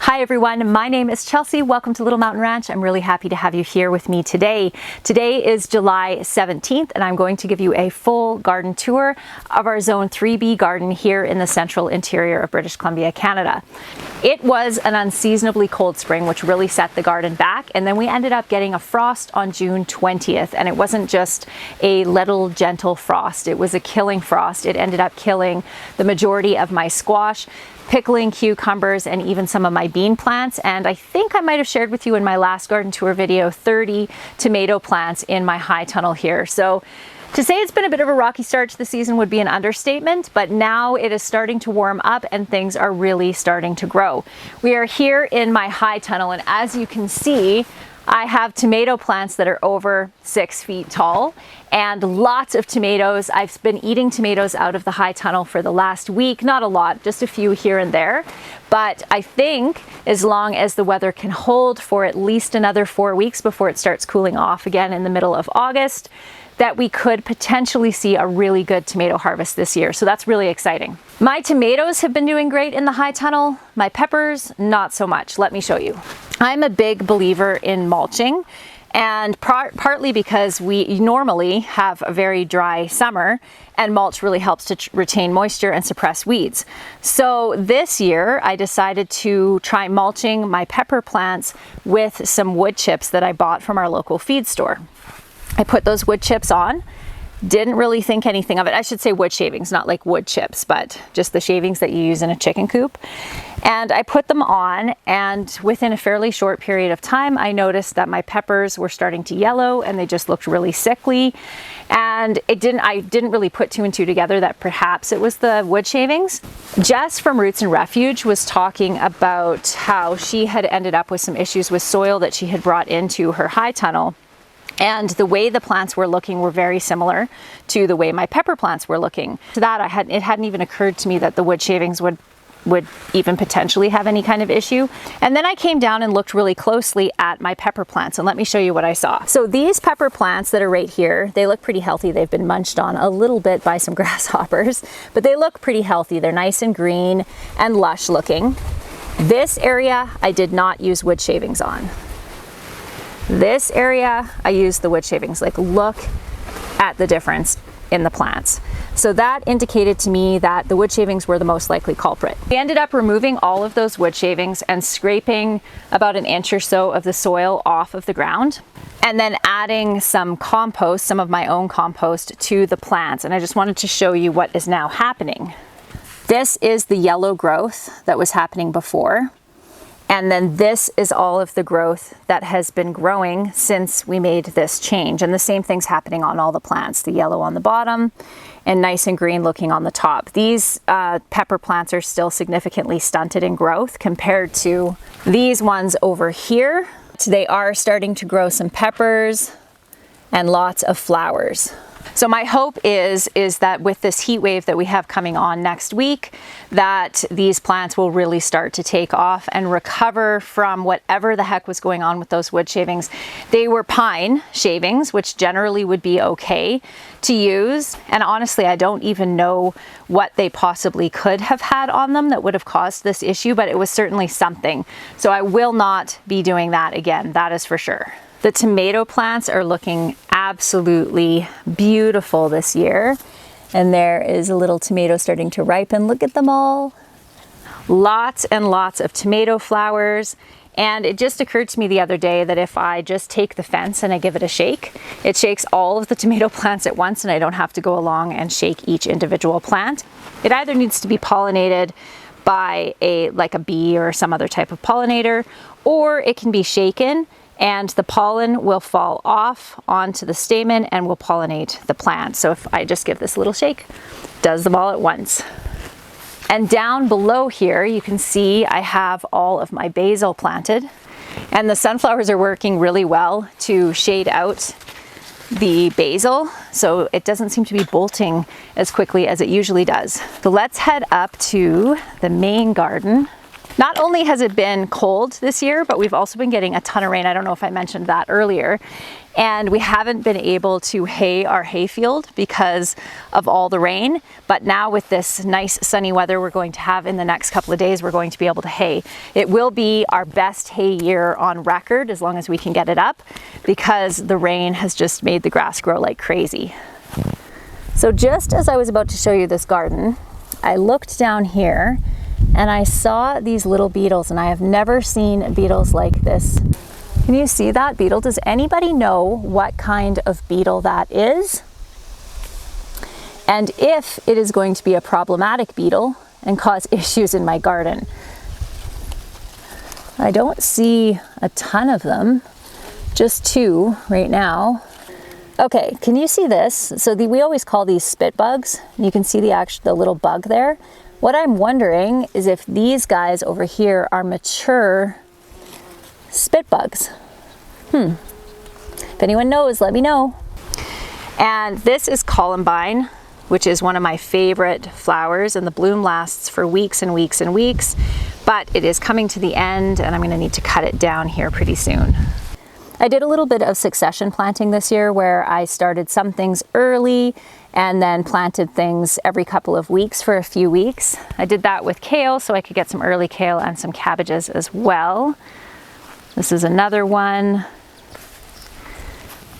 Hi everyone, my name is Chelsea. Welcome to Little Mountain Ranch. I'm really happy to have you here with me today. Today is July 17th and I'm going to give you a full garden tour of our Zone 3B garden here in the central interior of British Columbia, Canada. It was an unseasonably cold spring which really set the garden back, and then we ended up getting a frost on June 20th, and it wasn't just a little gentle frost, it was a killing frost. It ended up killing the majority of my squash, pickling cucumbers, and even some of my bean plants. And I think I might have shared with you in my last garden tour video 30 tomato plants in my high tunnel here. So to say it's been a bit of a rocky start to the season would be an understatement, but now it is starting to warm up and things are really starting to grow. We are here in my high tunnel, and as you can see, I have tomato plants that are over 6 feet tall and lots of tomatoes. I've been eating tomatoes out of the high tunnel for the last week. Not a lot, just a few here and there. But I think as long as the weather can hold for at least another 4 weeks before it starts cooling off again in the middle of August, that we could potentially see a really good tomato harvest this year. So that's really exciting. My tomatoes have been doing great in the high tunnel. My peppers, not so much. Let me show you. I'm a big believer in mulching, and partly because we normally have a very dry summer, and mulch really helps to retain moisture and suppress weeds. So this year I decided to try mulching my pepper plants with some wood chips that I bought from our local feed store. I put those wood chips on, didn't really think anything of it. I should say wood shavings, not like wood chips, but just the shavings that you use in a chicken coop. And I put them on, and within a fairly short period of time, I noticed that my peppers were starting to yellow and they just looked really sickly. And I didn't really put two and two together that perhaps it was the wood shavings. Jess from Roots and Refuge was talking about how she had ended up with some issues with soil that she had brought into her high tunnel. And the way the plants were looking were very similar to the way my pepper plants were looking. To that, it hadn't even occurred to me that the wood shavings would even potentially have any kind of issue. And then I came down and looked really closely at my pepper plants, and let me show you what I saw. So these pepper plants that are right here, they look pretty healthy. They've been munched on a little bit by some grasshoppers, but they look pretty healthy. They're nice and green and lush looking. This area, I did not use wood shavings on. This area, I used the wood shavings. Like, look at the difference in the plants. So that indicated to me that the wood shavings were the most likely culprit. We ended up removing all of those wood shavings and scraping about an inch or so of the soil off of the ground, and then adding some compost, some of my own compost, to the plants. And I just wanted to show you what is now happening. This is the yellow growth that was happening before. And then this is all of the growth that has been growing since we made this change. And the same thing's happening on all the plants, the yellow on the bottom and nice and green looking on the top. These pepper plants are still significantly stunted in growth compared to these ones over here. They are starting to grow some peppers and lots of flowers. So my hope is that with this heat wave that we have coming on next week, that these plants will really start to take off and recover from whatever the heck was going on with those wood shavings. They were pine shavings, which generally would be okay to use. And honestly, I don't even know what they possibly could have had on them that would have caused this issue, but it was certainly something. So I will not be doing that again, that is for sure. The tomato plants are looking absolutely beautiful this year. And there is a little tomato starting to ripen. Look at them all. Lots and lots of tomato flowers. And it just occurred to me the other day that if I just take the fence and I give it a shake, it shakes all of the tomato plants at once, and I don't have to go along and shake each individual plant. It either needs to be pollinated by a bee or some other type of pollinator, or it can be shaken and the pollen will fall off onto the stamen and will pollinate the plant. So if I just give this little shake, it does them all at once. And down below here, you can see I have all of my basil planted, and the sunflowers are working really well to shade out the basil, so it doesn't seem to be bolting as quickly as it usually does. So let's head up to the main garden Not only has it been cold this year, but we've also been getting a ton of rain. I don't know if I mentioned that earlier. And we haven't been able to hay our hayfield because of all the rain. But now with this nice sunny weather we're going to have in the next couple of days, we're going to be able to hay. It will be our best hay year on record as long as we can get it up, because the rain has just made the grass grow like crazy. So just as I was about to show you this garden, I looked down here and I saw these little beetles, and I have never seen beetles like this. Can you see that beetle? Does anybody know what kind of beetle that is? And if it is going to be a problematic beetle and cause issues in my garden. I don't see a ton of them, just 2 right now. Okay, can you see this? So we always call these spit bugs. You can see the little bug there. What I'm wondering is if these guys over here are mature spit bugs. If anyone knows, let me know. And this is columbine, which is one of my favorite flowers, and the bloom lasts for weeks and weeks and weeks, but it is coming to the end and I'm gonna need to cut it down here pretty soon. I did a little bit of succession planting this year where I started some things early and then planted things every couple of weeks for a few weeks. I did that with kale so I could get some early kale and some cabbages as well. This is another one.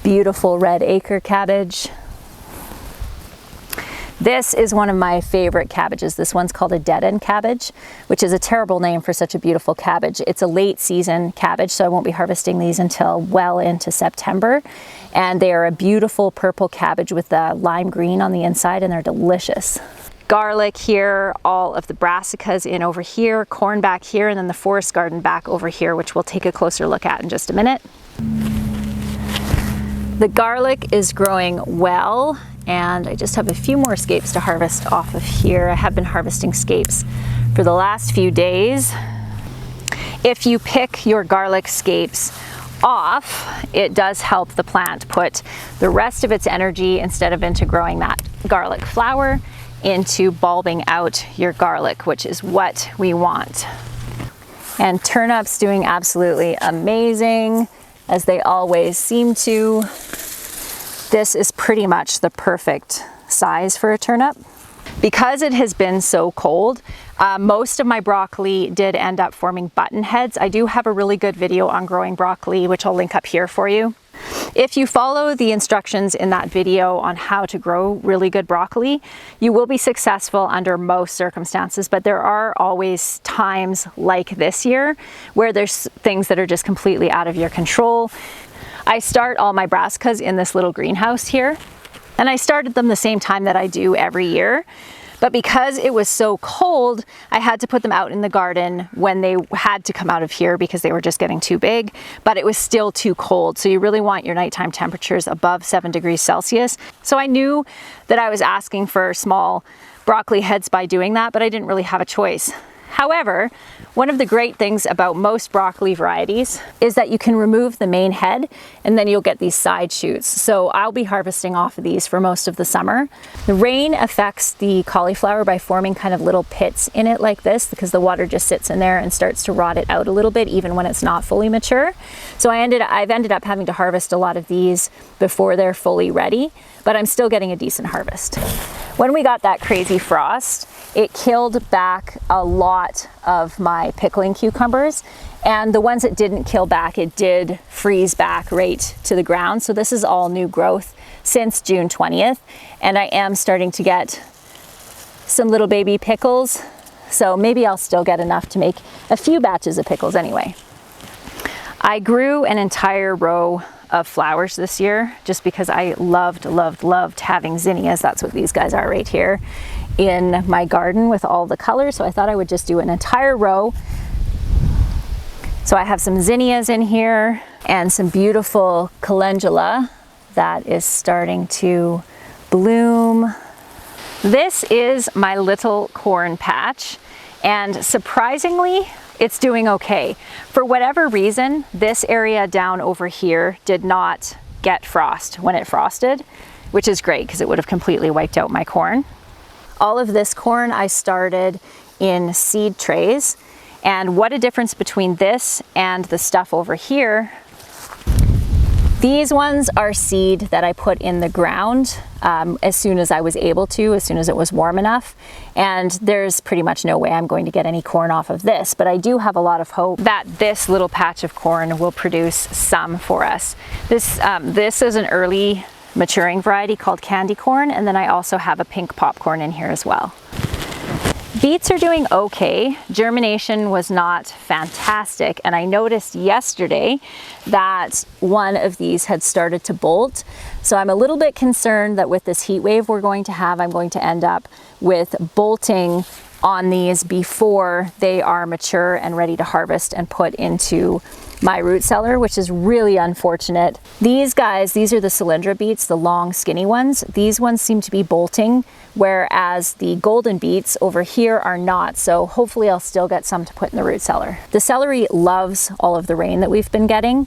Beautiful red acre cabbage. This is one of my favorite cabbages. This one's called a dead-end cabbage, which is a terrible name for such a beautiful cabbage. It's a late season cabbage, so I won't be harvesting these until well into September. And they are a beautiful purple cabbage with the lime green on the inside, and they're delicious. Garlic here, all of the brassicas in over here, corn back here, and then the forest garden back over here, which we'll take a closer look at in just a minute. The garlic is growing well, and I just have a few more scapes to harvest off of here. I have been harvesting scapes for the last few days. If you pick your garlic scapes off, it does help the plant put the rest of its energy, instead of into growing that garlic flower, into bulbing out your garlic, which is what we want. And turnips doing absolutely amazing, as they always seem to. This is pretty much the perfect size for a turnip. Because it has been so cold, most of my broccoli did end up forming button heads. I do have a really good video on growing broccoli, which I'll link up here for you. If you follow the instructions in that video on how to grow really good broccoli, you will be successful under most circumstances, but there are always times like this year where there's things that are just completely out of your control. I start all my brassicas in this little greenhouse here, and I started them the same time that I do every year. But because it was so cold, I had to put them out in the garden when they had to come out of here because they were just getting too big, but it was still too cold. So you really want your nighttime temperatures above 7 degrees Celsius. So I knew that I was asking for small broccoli heads by doing that, but I didn't really have a choice. However, one of the great things about most broccoli varieties is that you can remove the main head and then you'll get these side shoots. So I'll be harvesting off of these for most of the summer. The rain affects the cauliflower by forming kind of little pits in it like this, because the water just sits in there and starts to rot it out a little bit even when it's not fully mature. So I've ended up having to harvest a lot of these before they're fully ready, but I'm still getting a decent harvest. When we got that crazy frost, it killed back a lot of my pickling cucumbers, and the ones that didn't kill back, it did freeze back right to the ground. So this is all new growth since June 20th, and I am starting to get some little baby pickles. So maybe I'll still get enough to make a few batches of pickles anyway. I grew an entire row of flowers this year just because I loved having zinnias. That's what these guys are right here in my garden with all the colors. So I thought I would just do an entire row. So I have some zinnias in here and some beautiful calendula that is starting to bloom. This is my little corn patch, and surprisingly, it's doing okay. For whatever reason, this area down over here did not get frost when it frosted, which is great because it would have completely wiped out my corn. All of this corn I started in seed trays, And what a difference between this and the stuff over here. These ones are seed that I put in the ground as soon as I was able to, as soon as it was warm enough. And there's pretty much no way I'm going to get any corn off of this, but I do have a lot of hope that this little patch of corn will produce some for us. This is an early maturing variety called candy corn, and then I also have a pink popcorn in here as well. Beets are doing okay. Germination was not fantastic, and I noticed yesterday that one of these had started to bolt. So I'm a little bit concerned that with this heat wave we're going to have, I'm going to end up with bolting on these before they are mature and ready to harvest and put into my root cellar, which is really unfortunate. These guys, these are the Cylindra beets, the long skinny ones. These ones seem to be bolting, whereas the golden beets over here are not. So hopefully I'll still get some to put in the root cellar. The celery loves all of the rain that we've been getting,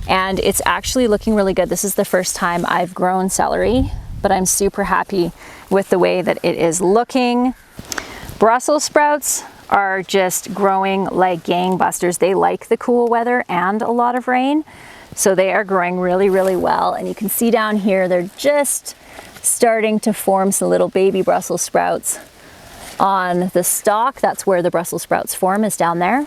and it's actually looking really good. This is the first time I've grown celery, but I'm super happy with the way that it is looking. Brussels sprouts are just growing like gangbusters. They like the cool weather and a lot of rain, so they are growing really, really well. And you can see down here, they're just starting to form some little baby Brussels sprouts on the stalk. That's where the Brussels sprouts form, is down there.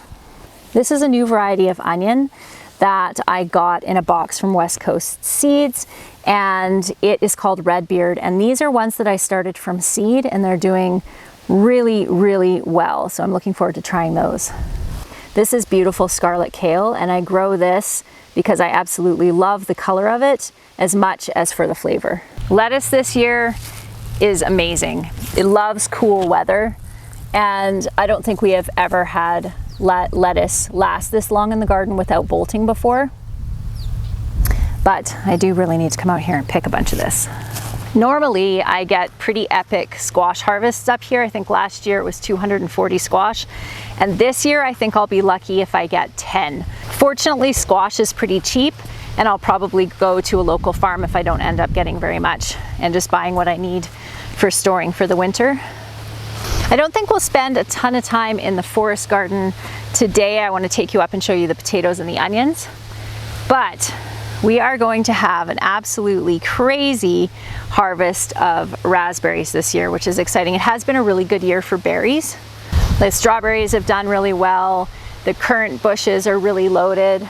This is a new variety of onion that I got in a box from West Coast Seeds, and it is called Redbeard. And these are ones that I started from seed, and they're doing really, really well. So I'm looking forward to trying those. This is beautiful scarlet kale, and I grow this because I absolutely love the color of it as much as for the flavor. Lettuce this year is amazing. It loves cool weather, and I don't think we have ever had lettuce last this long in the garden without bolting before. But I do really need to come out here and pick a bunch of this. Normally I get pretty epic squash harvests up here. I think last year it was 240 squash, and this year I think I'll be lucky if I get 10. Fortunately, squash is pretty cheap, and I'll probably go to a local farm if I don't end up getting very much and just buying what I need for storing for the winter. I don't think we'll spend a ton of time in the forest garden today. I want to take you up and show you the potatoes and the onions, but we are going to have an absolutely crazy harvest of raspberries this year, which is exciting. It has been a really good year for berries. The strawberries have done really well. The currant bushes are really loaded.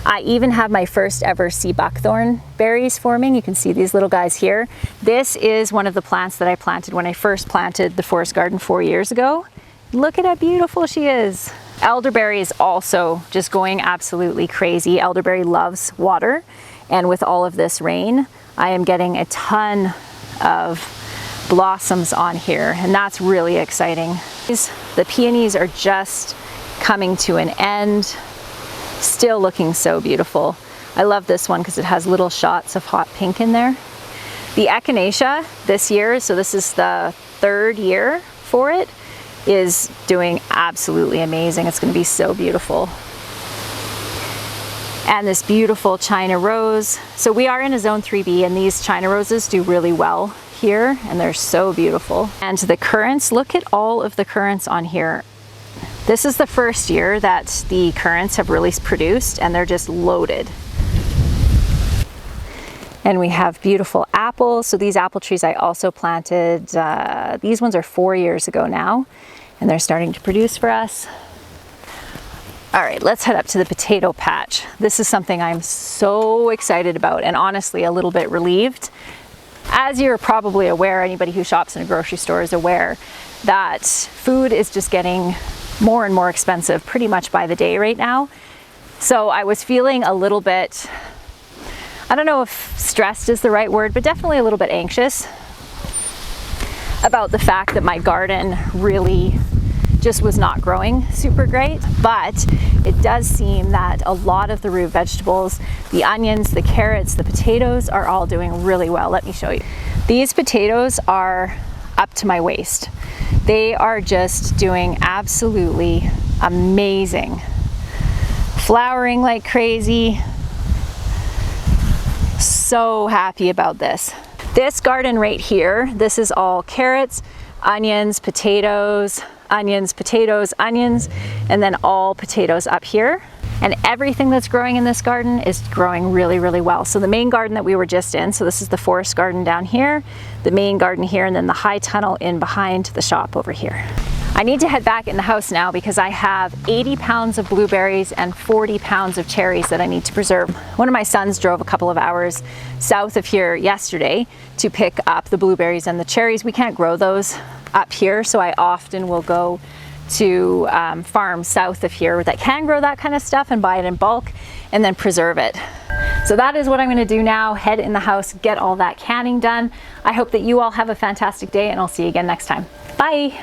I even have my first ever sea buckthorn berries forming. You can see these little guys here. This is one of the plants that I planted when I first planted the forest garden 4 years ago. Look at how beautiful she is. Elderberry is also just going absolutely crazy. Elderberry loves water, and with all of this rain, I am getting a ton of blossoms on here, and that's really exciting. The peonies are just coming to an end, still looking so beautiful. I love this one because it has little shots of hot pink in there. The echinacea this year, so this is the 3rd year for it, is doing absolutely amazing. It's going to be so beautiful. And this beautiful China rose. So we are in a zone 3B, and these China roses do really well here, and they're so beautiful. And the currants, look at all of the currants on here. This is the first year that the currants have really produced, and they're just loaded. And we have beautiful apples. So these apple trees I also planted, these ones are 4 years ago now, and they're starting to produce for us. All right, let's head up to the potato patch. This is something I'm so excited about, and honestly a little bit relieved. As you're probably aware, anybody who shops in a grocery store is aware that food is just getting more and more expensive pretty much by the day right now. So I was feeling a little bit, I don't know if stressed is the right word, but definitely a little bit anxious about the fact that my garden really just was not growing super great. But it does seem that a lot of the root vegetables, the onions, the carrots, the potatoes are all doing really well. Let me show you. These potatoes are up to my waist. They are just doing absolutely amazing. Flowering like crazy. So happy about this. This garden right here, this is all carrots, onions, potatoes, onions, potatoes, onions, and then all potatoes up here. And everything that's growing in this garden is growing really, really well. So the main garden that we were just in, so this is the forest garden down here, the main garden here, and then the high tunnel in behind the shop over here. I need to head back in the house now because I have 80 pounds of blueberries and 40 pounds of cherries that I need to preserve. One of my sons drove a couple of hours south of here yesterday to pick up the blueberries and the cherries. We can't grow those up here, so I often will go to farms south of here that can grow that kind of stuff and buy it in bulk and then preserve it. So that is what I'm going to do now, head in the house, get all that canning done. I hope that you all have a fantastic day, and I'll see you again next time. Bye!